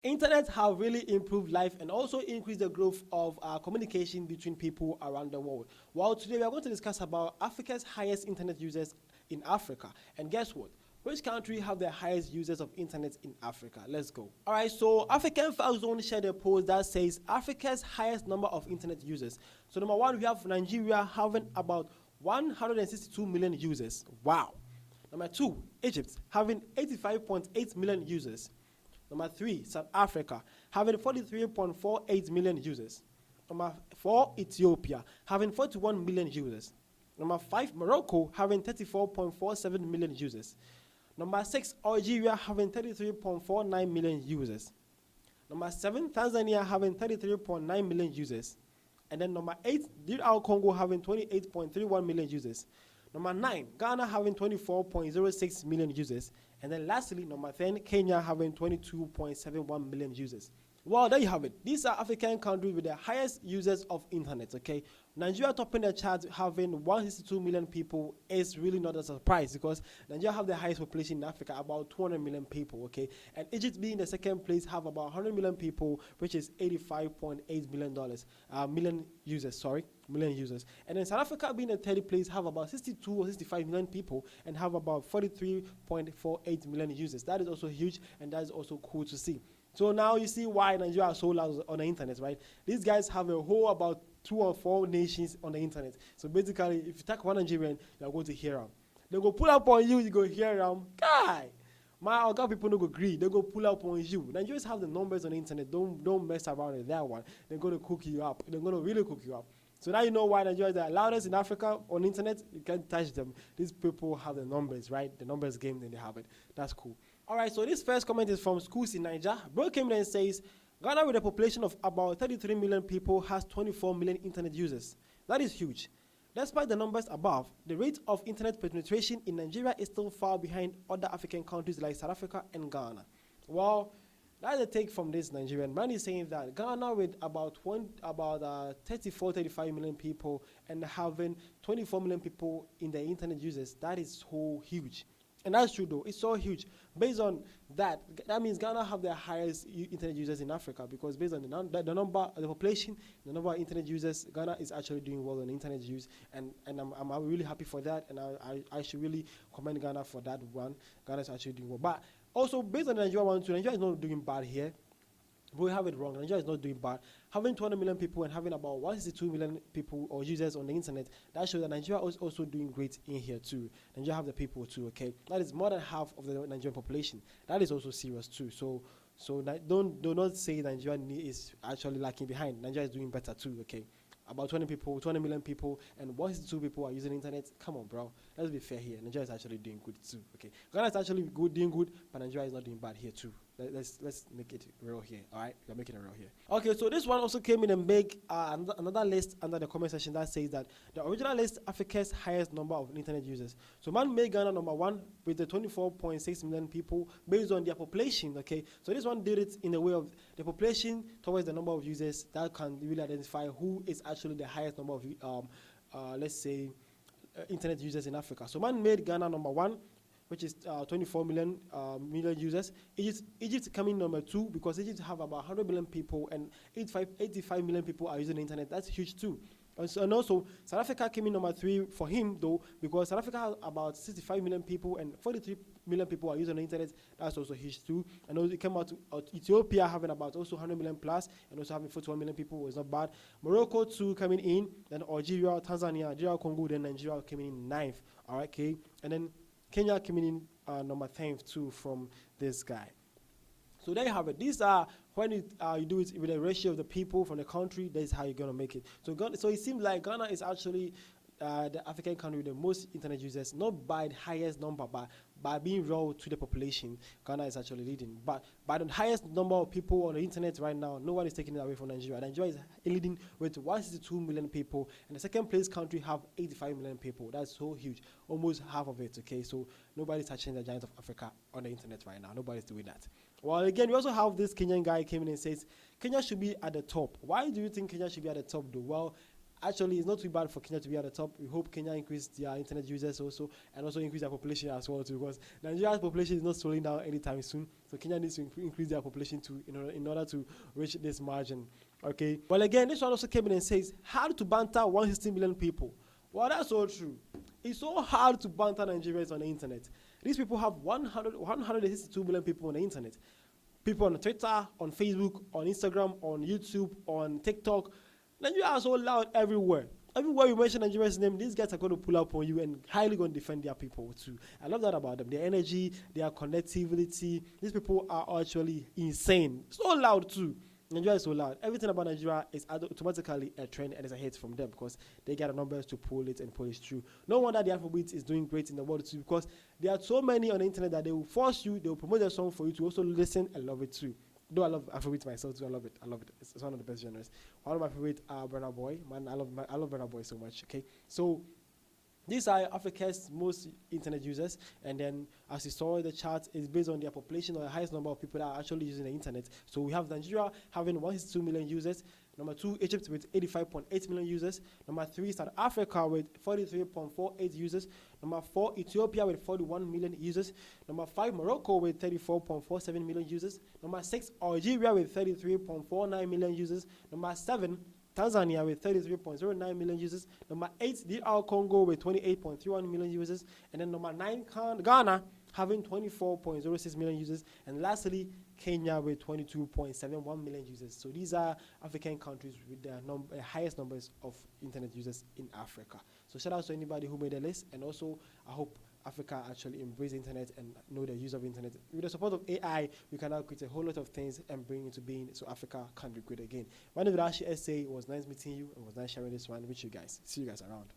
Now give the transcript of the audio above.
Internet have really improved life and also increased the growth of communication between people around the world. Well, today we are going to discuss about Africa's highest internet users in Africa. And guess what? Which country have the highest users of internet in Africa? Let's go. All right, so African Facts Zone shared a post that says Africa's highest number of internet users. So number one, we have Nigeria having about 162 million users. Wow. Number two, Egypt having 85.8 million users. Number three, South Africa, having 43.48 million users. Number four, Ethiopia, having 41 million users. Number five, Morocco, having 34.47 million users. Number six, Algeria, having 33.49 million users. Number seven, Tanzania, having 33.9 million users. And then number eight, DR Congo, having 28.31 million users. Number 9, Ghana having 24.06 million users. And then lastly, number 10, Kenya having 22.71 million users. Well, there you have it. These are African countries with the highest users of internet, okay? Nigeria topping the chart having 162 million people is really not a surprise because Nigeria have the highest population in Africa, about 200 million people, okay? And Egypt being the second place have about 100 million people, which is $85.8 million users. And then South Africa being the third place have about 62 or 65 million people and have about 43.48 million users. That is also huge and that is also cool to see. So now you see why Nigeria is so loud on the internet, right? These guys have a whole about 2 or 4 nations on the internet. So basically, if you take one Nigerian, you're going to hear them. They go pull up on you, you go hear them. Guy, my Oga people no go agree. They go pull up on you. Nigerians have the numbers on the internet. Don't mess around with that one. They're going to cook you up. They're going to really cook you up. So now you know why Nigeria is the loudest in Africa on the internet. You can't touch them. These people have the numbers, right? The numbers game, then they have it. That's cool. All right, so this first comment is from Schools in Niger. Bro came in and says, Ghana with a population of about 33 million people has 24 million internet users. That is huge. Despite the numbers above, the rate of internet penetration in Nigeria is still far behind other African countries like South Africa and Ghana. Well, that's a take from this Nigerian man is saying that Ghana with about 34, 35 million people and having 24 million people in the internet users, that is so huge. And that's true though, it's so huge. Based on that means Ghana have the highest internet users in Africa because based on the population, the number of internet users, Ghana is actually doing well on internet use and I'm really happy for that and I should really commend Ghana for that one. Ghana is actually doing well. But also based on the Nigeria one too, Nigeria is not doing bad here. We have it wrong. Nigeria is not doing bad. Having 200 million people and having about 162 million people or users on the internet, that shows that Nigeria is also doing great in here too. Nigeria have the people too, okay? That is more than half of the Nigerian population. That is also serious too. So do not say Nigeria is actually lacking behind. Nigeria is doing better too, okay? About 20 million people, and 162 people are using the internet. Come on, bro. Let's be fair here. Nigeria is actually doing good too, okay? Ghana is actually doing good, but Nigeria is not doing bad here too. Let's make it real here, all right? We're making it real here. Okay, so this one also came in and make another list under the comment section that says that the original list Africa's highest number of internet users. So man made Ghana number one with the 24.6 million people based on their population, okay? So this one did it in a way of the population towards the number of users that can really identify who is actually the highest number of, let's say, internet users in Africa. So man made Ghana number one, which is 24 million users. Egypt coming number two because Egypt have about 100 million people and 85 million people are using the internet. That's huge too. And also, South Africa came in number three for him though because South Africa has about 65 million people and 43 million people are using the internet. That's also huge too. And also it came out to Ethiopia having about also 100 million plus and also having 41 million people was not bad. Morocco too coming in, then Algeria, Tanzania, DR Congo, then Nigeria coming in ninth. All right, okay, and then Kenya coming in number 10th too from this guy. So there you have it. These are when you do it with a ratio of the people from the country. That's how you're gonna make it. So it seems like Ghana is actually the African country with the most internet users, not by the highest number, but by being raw to the population. Ghana is actually leading. But by the highest number of people on the internet right now, no one is taking it away from Nigeria. Nigeria is leading with 162 million people, and the second place country have 85 million people. That's so huge, almost half of it. Okay, so nobody's touching the giants of Africa on the internet right now. Nobody's doing that. Well, again, we also have this Kenyan guy came in and says Kenya should be at the top. Why do you think Kenya should be at the top, though? Well, Actually, it's not too bad for Kenya to be at the top. We hope Kenya increase their internet users also, and also increase their population as well too, because Nigeria's population is not slowing down anytime soon. So Kenya needs to increase their population too in order to reach this margin. Okay. Well, again, this one also came in and says hard to banter 160 million people. Well, that's all true. It's so hard to banter Nigerians on the internet. These people have 162 million people on the internet. People on Twitter, on Facebook, on Instagram, on YouTube, on TikTok. Nigeria are so loud everywhere. Everywhere you mention Nigeria's name, these guys are going to pull up on you and highly going to defend their people too. I love that about them. Their energy, their connectivity. These people are actually insane. So loud too. Nigeria is so loud. Everything about Nigeria is automatically a trend and it's a hit from them because they get the numbers to pull it and pull it through. No wonder the Afrobeat is doing great in the world too, because there are so many on the internet that they will force you, they will promote their song for you to also listen and love it too. Though I love Afrobeat myself too, I love it. It's one of the best genres. One of my favorite are Burna Boy. Man, I love Burna Boy so much. Okay, so these are Africa's most internet users, and then as you saw in the chart, it's based on their population or the highest number of people that are actually using the internet. So we have Nigeria having 162 million users. Number 2, Egypt with 85.8 million users. Number 3, South Africa with 43.48 users. Number 4, Ethiopia with 41 million users. Number 5, Morocco with 34.47 million users. Number 6, Algeria with 33.49 million users. Number 7, Tanzania with 33.09 million users. Number 8, DR Congo with 28.31 million users. And then number 9, Ghana having 24.06 million users. And lastly, Kenya with 22.71 million users. So these are African countries with the highest numbers of internet users in Africa. So shout out to anybody who made the list. And also, I hope Africa actually embrace the internet and know the use of internet. With the support of AI, we can now create a whole lot of things and bring into being so Africa can be great again. My name is Rashi SA. It was nice meeting you. It was nice sharing this one with you guys. See you guys around.